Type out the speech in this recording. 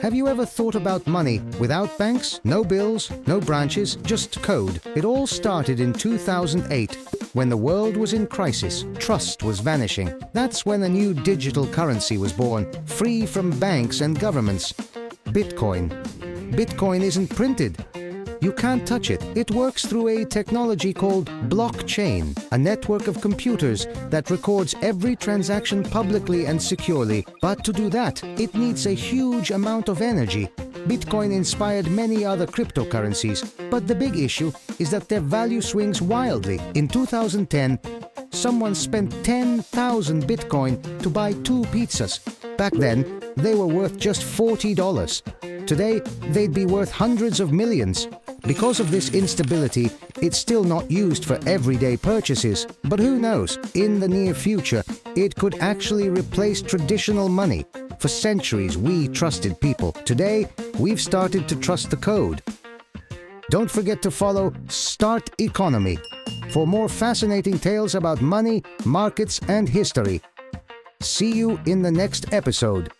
Have you ever thought about money without banks, no bills, no branches, just code? It all started in 2008 when the world was in crisis. Trust was vanishing. That's when a new digital currency was born, free from banks and governments. Bitcoin. Bitcoin isn't printed. You can't touch it. It works through a technology called blockchain, a network of computers that records every transaction publicly and securely. But to do that, it needs a huge amount of energy. Bitcoin inspired many other cryptocurrencies, but the big issue is that their value swings wildly. In 2010, someone spent 10,000 Bitcoin to buy 2 pizzas. Back then, they were worth just $40. Today, they'd be worth hundreds of millions. Because of this instability, it's still not used for everyday purchases. But who knows, in the near future, it could actually replace traditional money. For centuries, we trusted people. Today, we've started to trust the code. Don't forget to follow StartEconomy for more fascinating tales about money, markets, and history. See you in the next episode.